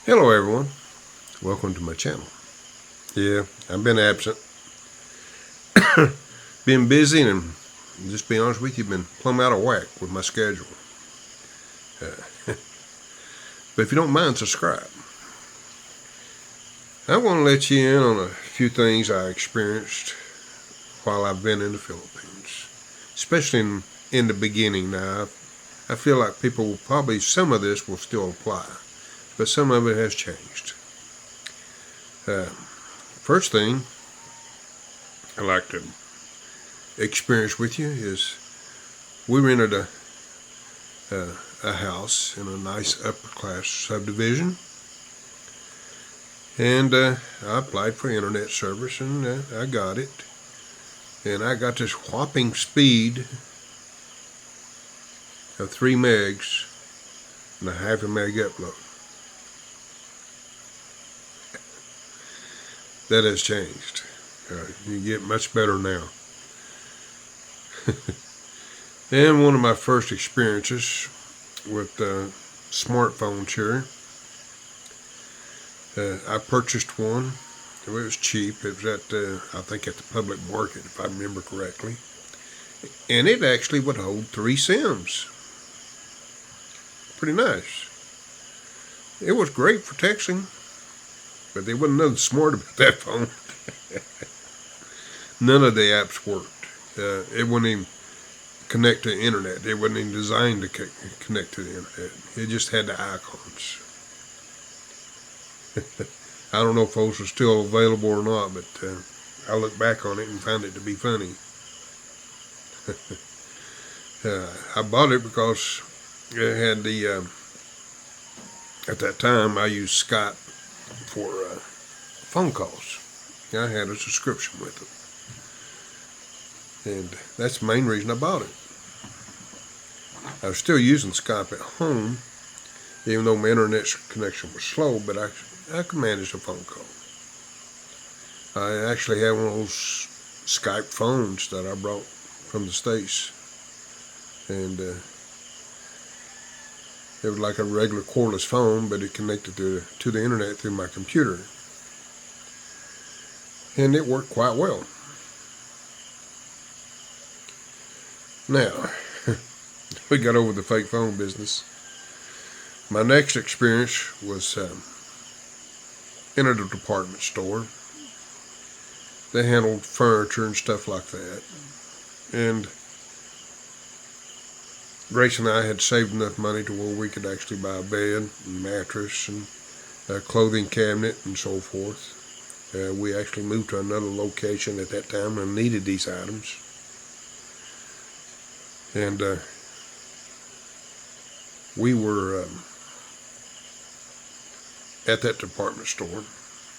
Hello everyone, welcome to my channel. Yeah, I've been absent, been busy, and just to be honest with you, been plumb out of whack with my schedule. But if you don't mind, subscribe. I want to let you in on a few things I experienced while I've been in the Philippines, especially in the beginning. Now, I feel like people will probably, some of this will still apply, but some of it has changed. First thing I'd like to experience with you is we rented a house in a nice upper class subdivision, and I applied for internet service, and I got it, and I got this whopping speed of 3 megs and a half a meg upload. That has changed. You get much better now. And one of my first experiences with smartphones here, I purchased one. It was cheap. It was at I think at the public market, if I remember correctly, and it actually would hold 3 SIMs. Pretty nice. It was great for texting, but there wasn't nothing smart about that phone. None of the apps worked. It wouldn't even connect to the internet. It wasn't even designed to connect to the internet. It just had the icons. I don't know if those are still available or not, but I look back on it and found it to be funny. I bought it because it had the, at that time I used Skype for phone calls. I had a subscription with it. And that's the main reason I bought it. I was still using Skype at home, even though my internet connection was slow, but I could manage a phone call. I actually had one of those Skype phones that I brought from the States. And it was like a regular cordless phone, but it connected to the internet through my computer. And it worked quite well. Now, we got over the fake phone business. My next experience was in a department store. They handled furniture and stuff like that. And Grace and I had saved enough money to where we could actually buy a bed and mattress and a clothing cabinet and so forth. We actually moved to another location at that time and needed these items. And we were at that department store,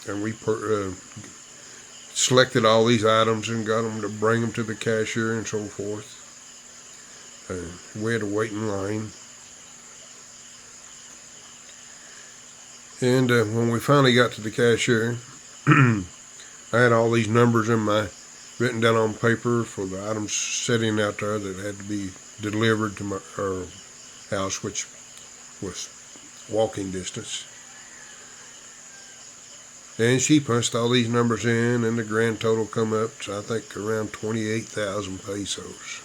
and we selected all these items and got them to bring them to the cashier and so forth. We had to wait in line. And when we finally got to the cashier, I had all these numbers written down on paper for the items sitting out there that had to be delivered to our house, which was walking distance. And she punched all these numbers in, and the grand total come up to, I think, around 28,000 pesos.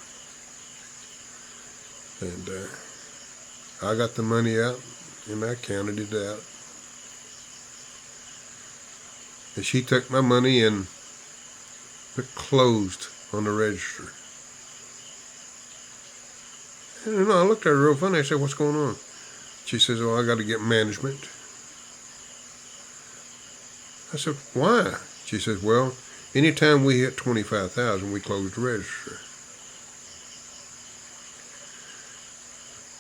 And I got the money out, and I counted it out. And she took my money and put closed on the register. And I looked at her real funny. I said, "What's going on?" She says, "Oh, I got to get management." I said, "Why?" She says, "Well, anytime we hit 25,000, we close the register."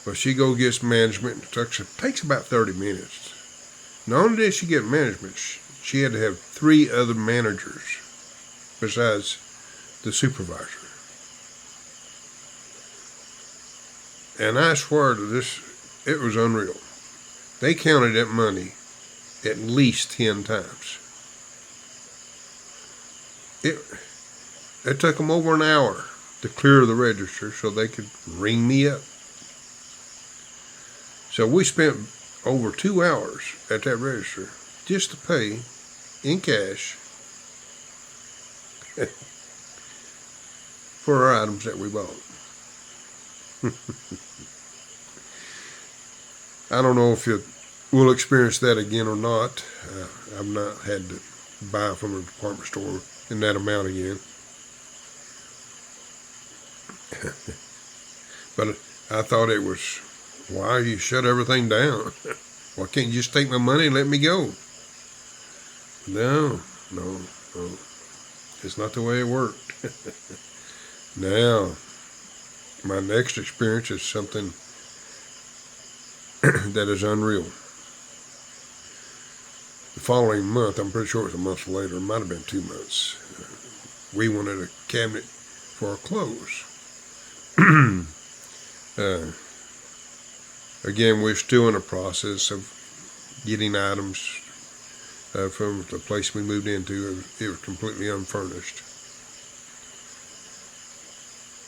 Well, she go gets management. It takes about 30 minutes. Not only did she get management, she had to have 3 other managers besides the supervisor. And I swear to this, it was unreal. They counted that money at least 10 times. It took them over an hour to clear the register so they could ring me up. So we spent over 2 hours at that register just to pay in cash for our items that we bought. I don't know if we'll experience that again or not. I've not had to buy from a department store in that amount again. But I thought it was, why you shut everything down? Why can't you just take my money and let me go? No. It's not the way it worked. Now, my next experience is something that is unreal. The following month, I'm pretty sure it was a month later, it might have been 2 months, we wanted a cabinet for our clothes. Again, we're still in the process of getting items from the place we moved into. It was completely unfurnished.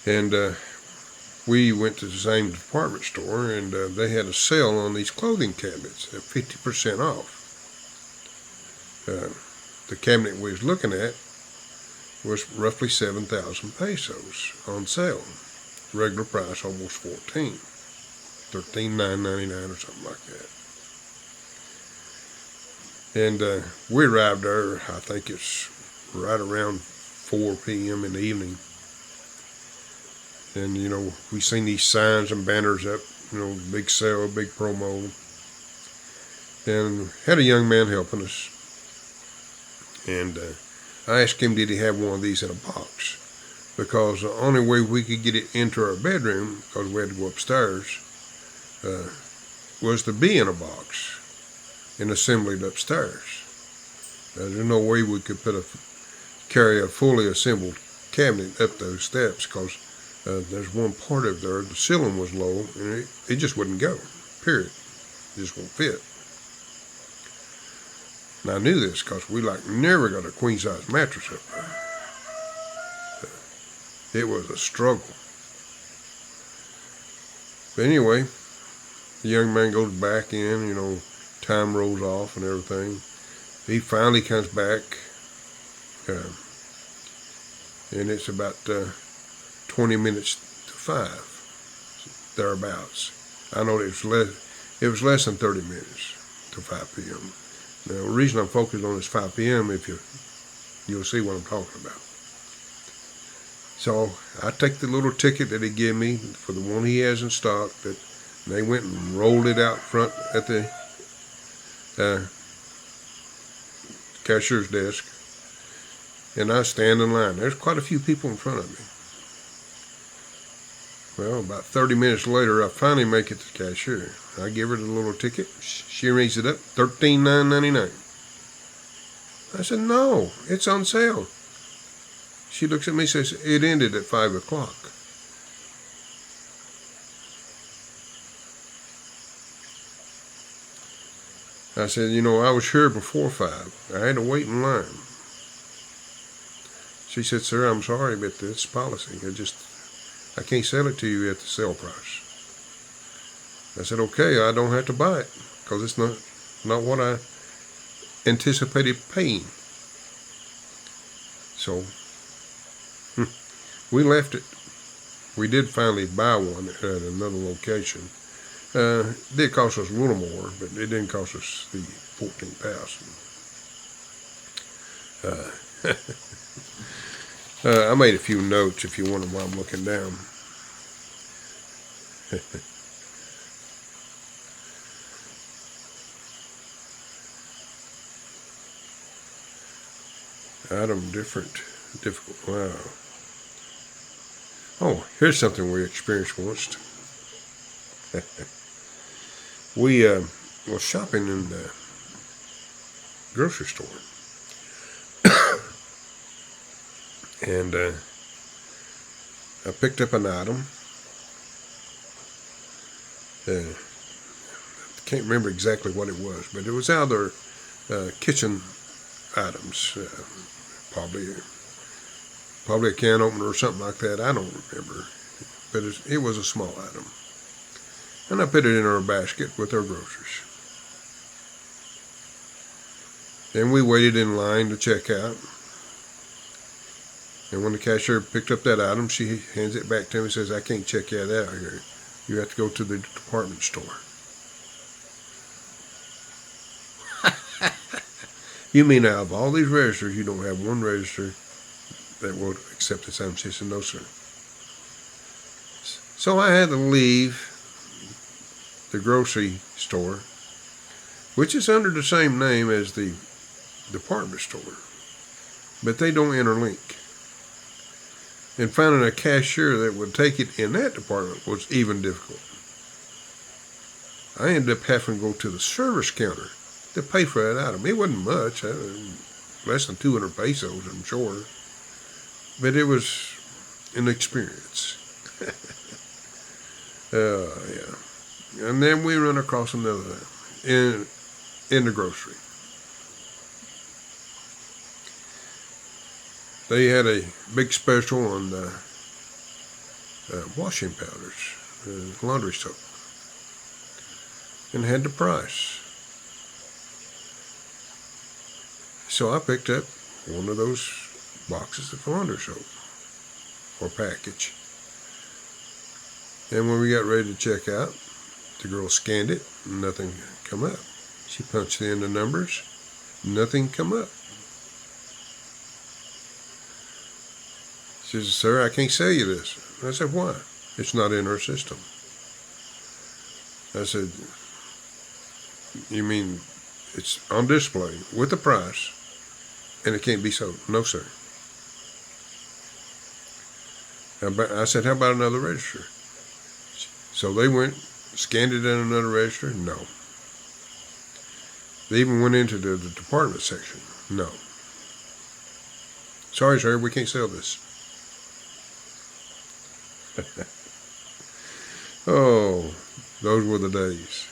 And we went to the same department store, and they had a sale on these clothing cabinets at 50% off. The cabinet we was looking at was roughly 7,000 pesos on sale. Regular price almost 13,999 or something like that. And we arrived there, I think it's right around 4 p.m. in the evening. And, you know, we seen these signs and banners up, you know, big sale, big promo. And had a young man helping us. And I asked him, did he have one of these in a box? Because the only way we could get it into our bedroom, because we had to go upstairs, was to be in a box and assembled upstairs. There's no way we could carry a fully assembled cabinet up those steps, because there's one part of there, the ceiling was low, and it just wouldn't go, period. It just won't fit. And I knew this because we never got a queen size mattress up there. It was a struggle. But anyway, the young man goes back in, you know, time rolls off and everything. He finally comes back, and it's about 20 minutes to 5, thereabouts. I know it was less than 30 minutes to 5 p.m. Now, the reason I'm focused on is 5 p.m., you'll see what I'm talking about. So I take the little ticket that he gave me for the one he has in stock, that they went and rolled it out front at the cashier's desk, and I stand in line. There's quite a few people in front of me. Well, about 30 minutes later, I finally make it to the cashier. I give her the little ticket. She reads it up, $13,999. I said, no, it's on sale. She looks at me and says, it ended at 5 o'clock. I said, you know, I was here before 5. I had to wait in line. She said, sir, I'm sorry, but it's policy. I can't sell it to you at the sale price. I said, okay, I don't have to buy it, because it's not what I anticipated paying. So we left it. We did finally buy one at another location. It did cost us a little more, but it didn't cost us the $14,000. I made a few notes if you wonder why I'm looking down. Item difficult. Wow. Oh, here's something we experienced once. We were shopping in the grocery store. And I picked up an item. I can't remember exactly what it was, but it was out of their kitchen items. Probably a can opener or something like that. I don't remember. But it was a small item. And I put it in our basket with our groceries. And we waited in line to check out. And when the cashier picked up that item, she hands it back to me and says, "I can't check you out here. You have to go to the department store." You mean out of all these registers, you don't have one register that will accept this item? She said, "No, sir." So I had to leave the grocery store, which is under the same name as the department store, but they don't interlink. And finding a cashier that would take it in that department was even difficult. I ended up having to go to the service counter to pay for that item. It wasn't much, less than 200 pesos, I'm sure, but it was an experience. Yeah. And then we run across another thing in the grocery. They had a big special on washing powders, laundry soap, and had the price. So I picked up one of those boxes of laundry soap, or package. And when we got ready to check out, the girl scanned it, and nothing come up. She punched in the numbers, nothing come up. She said, "Sir, I can't sell you this." I said, "Why?" "It's not in our system." I said, "You mean it's on display with the price and it can't be sold?" "No, sir." I said, "How about another register?" So they went, scanned it in another register. No. They even went into the department section. No. "Sorry, sir, we can't sell this." Oh, those were the days.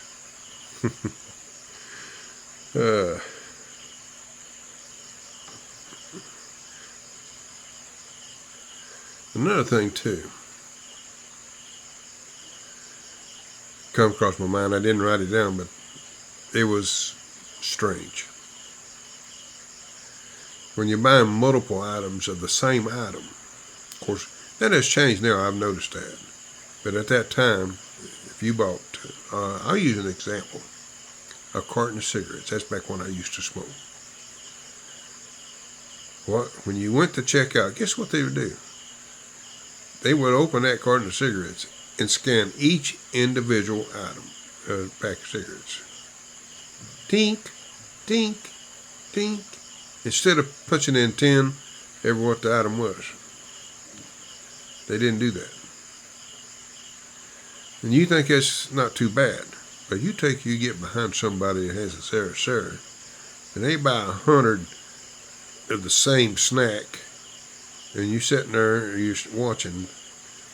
Another thing, too, come across my mind. I didn't write it down, but it was strange. When you're buying multiple items of the same item, of course, that has changed now. I've noticed that. But at that time, if you bought, I'll use an example, a carton of cigarettes. That's back when I used to smoke. When you went to check out, guess what they would do? They would open that carton of cigarettes and scan each individual item, pack of cigarettes. Tink, tink, tink. Instead of punching in 10, ever what the item was. They didn't do that. And you think that's not too bad, but you get behind somebody that has a Sarah, and they buy 100 of the same snack, and you sitting there and you're watching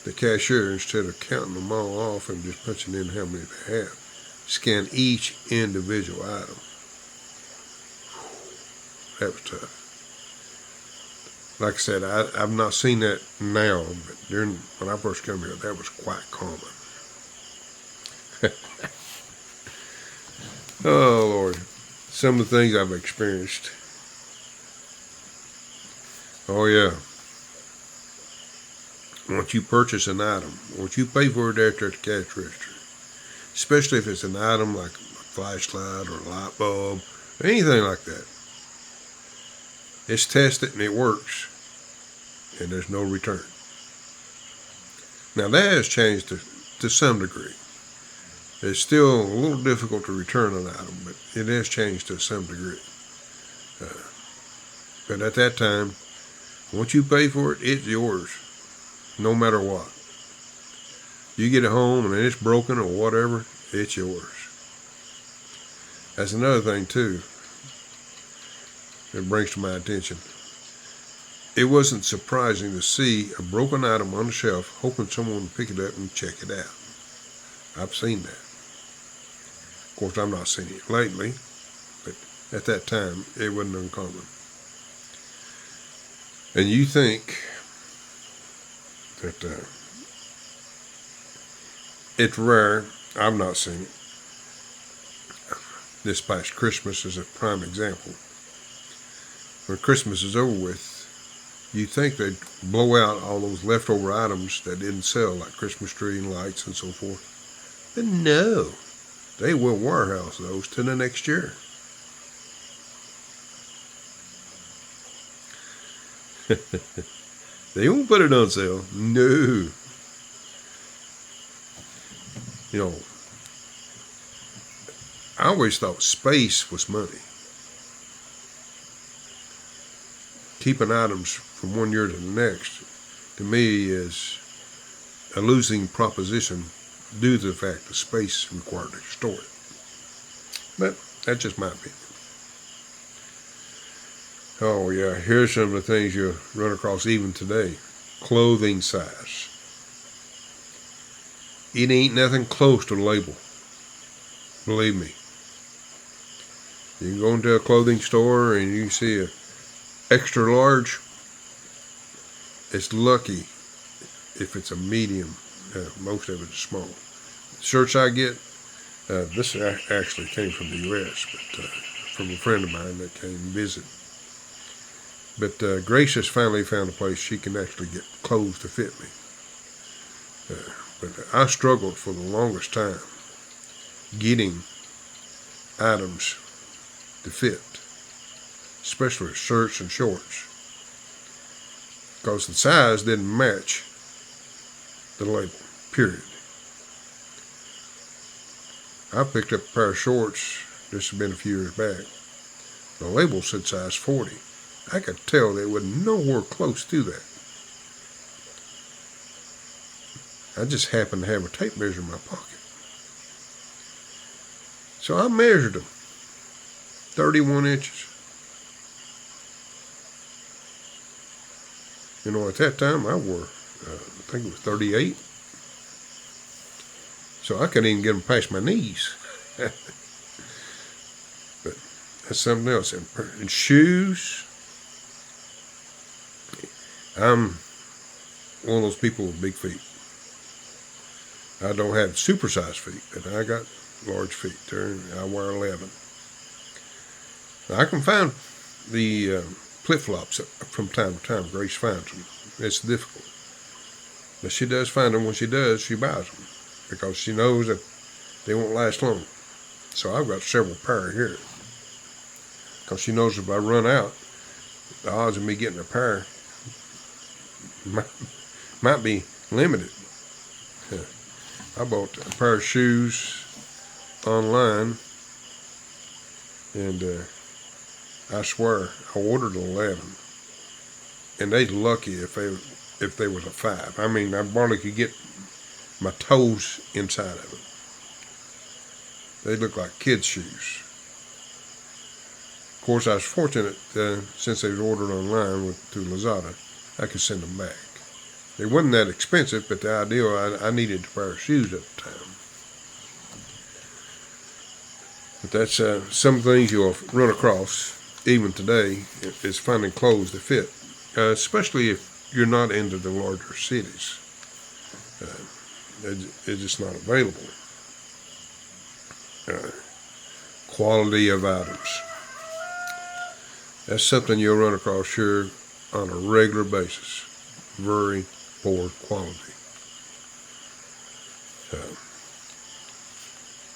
the cashier, instead of counting them all off and just punching in how many they have, scan each individual item. That was tough. Like I said, I've not seen that now, but when I first came here, that was quite common. Oh, Lord. Some of the things I've experienced. Oh, yeah. Once you purchase an item, once you pay for it there at the cash register, especially if it's an item like a flashlight or a light bulb, or anything like that, it's tested and it works, and there's no return. Now that has changed to some degree. It's still a little difficult to return an item, but it has changed to some degree. But at that time, once you pay for it, it's yours, no matter what. You get it home and it's broken or whatever, it's yours. That's another thing too that brings to my attention. It wasn't surprising to see a broken item on the shelf, hoping someone would pick it up and check it out. I've seen that. Of course, I've not seen it lately, but at that time, it wasn't uncommon. And you think that it's rare. I've not seen it. This past Christmas is a prime example. when Christmas is over with, you think they'd blow out all those leftover items that didn't sell, like Christmas tree and lights and so forth. But no, they will warehouse those to the next year. They won't put it on sale. No. You know, I always thought space was money. Keeping items from one year to the next, to me, is a losing proposition due to the fact that space required to store it. But that's just my opinion. Oh yeah, here's some of the things you run across even today. Clothing size. It ain't nothing close to the label. Believe me. You can go into a clothing store and you see a extra large. It's lucky if it's a medium. Most of it is small. The shirts I get, this actually came from the U.S., but from a friend of mine that came and visit. But Grace has finally found a place she can actually get clothes to fit me. But I struggled for the longest time getting items to fit, especially shirts and shorts, because the size didn't match the label, period. I picked up a pair of shorts, this has been a few years back. The label said size 40. I could tell they were nowhere close to that. I just happened to have a tape measure in my pocket. So I measured them, 31 inches. You know, at that time I wore, I think it was 38. So I couldn't even get them past my knees. But that's something else. And shoes, I'm one of those people with big feet. I don't have supersized feet, but I got large feet. I wear 11. Now, I can find the flip-flops from time to time. Grace finds them. It's difficult. But she does find them. When she does, she buys them because she knows that they won't last long. So I've got several pair here because she knows if I run out, the odds of me getting a pair might be limited. I bought a pair of shoes online, and I swear I ordered 11, and they lucky if they was a 5. I mean, I barely could get my toes inside of them. They look like kids' shoes. Of course, I was fortunate since they was ordered online through Lazada, I could send them back. They wasn't that expensive, but the ideal, I needed a pair of shoes at the time. But that's some things you'll run across even today is finding clothes to fit, especially if you're not into the larger cities. They're just not available. Quality of items. That's something you'll run across here on a regular basis. Very poor quality.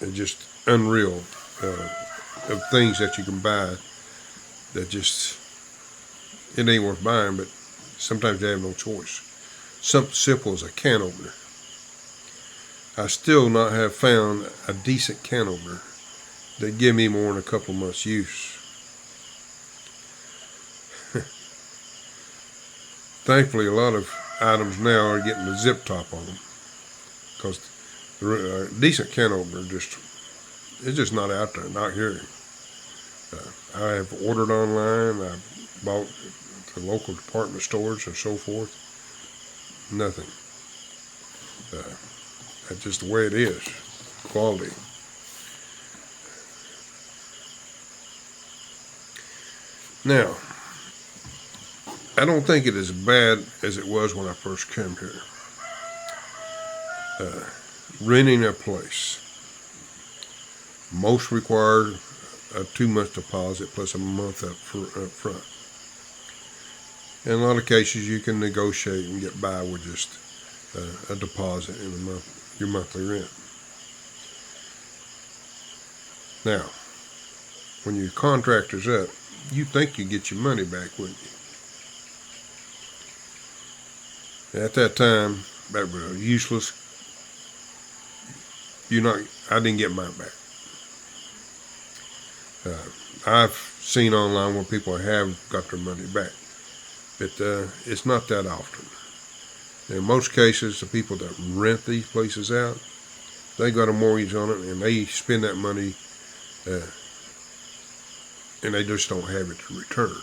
It's just unreal of things that you can buy that just, it ain't worth buying, but sometimes you have no choice. Something simple as a can opener. I still not have found a decent can opener that give me more than a couple months use. Thankfully, a lot of items now are getting the zip top on them because the decent can opener it's just not out there, not here. I have ordered online. I bought the local department stores and so forth. Nothing. That's just the way it is. Quality. Now, I don't think it is as bad as it was when I first came here. Renting a place. Most required a 2-month deposit plus a month up front. In a lot of cases, you can negotiate and get by with just a deposit in your monthly rent. Now, when your contractor's up, you think you get your money back, wouldn't you? At that time, that was useless. I didn't get mine back. I've seen online where people have got their money back, but it's not that often. In most cases, the people that rent these places out, they got a mortgage on it, and they spend that money, and they just don't have it to return.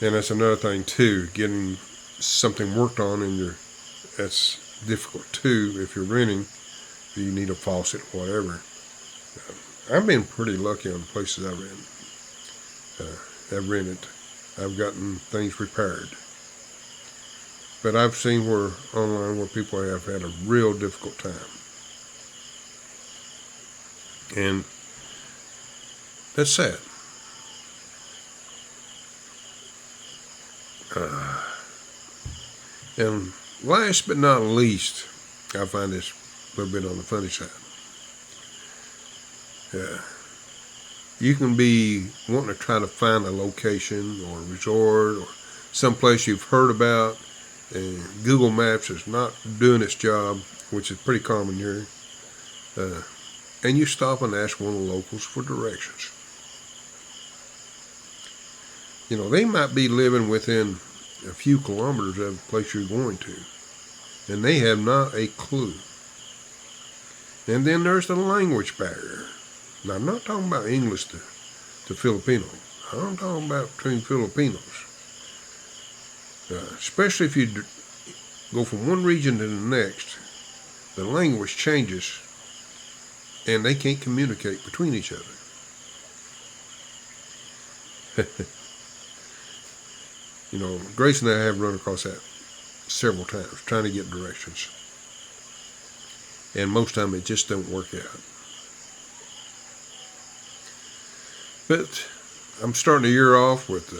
And that's another thing too, getting something worked on that's difficult too. If you're renting, you need a faucet, whatever. I've been pretty lucky on the places I've rented. I've gotten things repaired. But I've seen online where people have had a real difficult time. And that's sad. And last but not least, I find this a little bit on the funny side. You can be wanting to try to find a location or a resort or someplace you've heard about, and Google Maps is not doing its job, which is pretty common here. And you stop and ask one of the locals for directions. You know, they might be living within a few kilometers of the place you're going to, and they have not a clue. And then there's the language barrier. Now, I'm not talking about English to Filipino. I'm talking about between Filipinos. Especially if you go from one region to the next, the language changes, and they can't communicate between each other. You know, Grace and I have run across that several times, trying to get directions. And most time it just don't work out. But I'm starting the year off with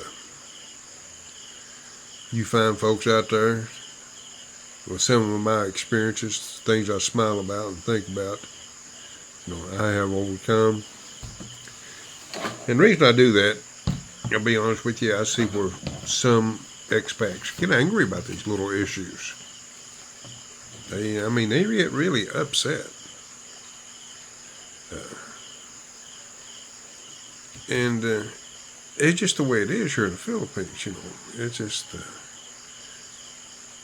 you fine folks out there with some of my experiences, things I smile about and think about, you know, I have overcome. And the reason I do that, I'll be honest with you, I see where some expats get angry about these little issues. They get really upset. And it's just the way it is here in the Philippines, you know. It's just,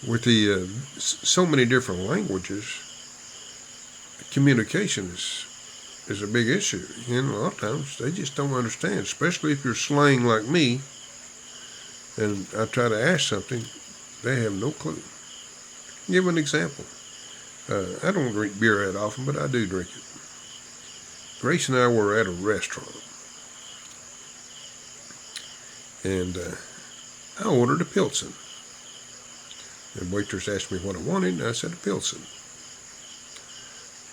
with the so many different languages, communication is a big issue. And a lot of times they just don't understand, especially if you're slang like me, and I try to ask something, they have no clue. Give an example. I don't drink beer that often, but I do drink it. Grace and I were at a restaurant, and I ordered a Pilsen. The waitress asked me what I wanted, and I said a Pilsen.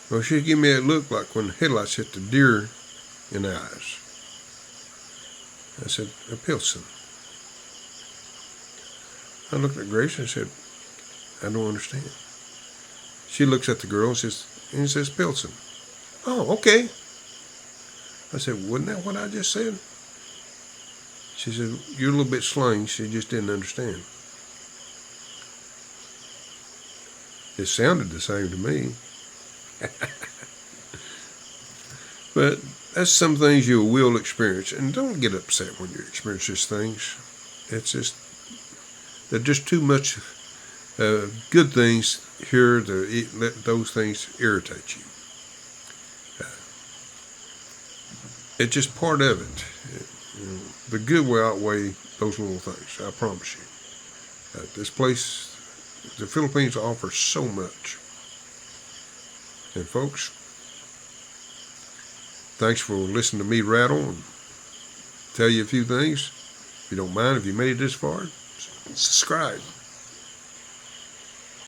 Well, she gave me a look like when the headlights hit the deer in the eyes. I said, a Pilsen. I looked at Grace and I said, I don't understand. She looks at the girl and says Pilsen. Oh, okay. I said, wasn't that what I just said? She said, you're a little bit slang. She just didn't understand. It sounded the same to me. But that's some things you will experience. And don't get upset when you experience these things. It's just, they're just too much good things here to let those things irritate you. It's just part of it. The good will outweigh those little things, I promise you. This place, the Philippines, offers so much. And folks, thanks for listening to me rattle and tell you a few things. If you don't mind, if you made it this far, subscribe.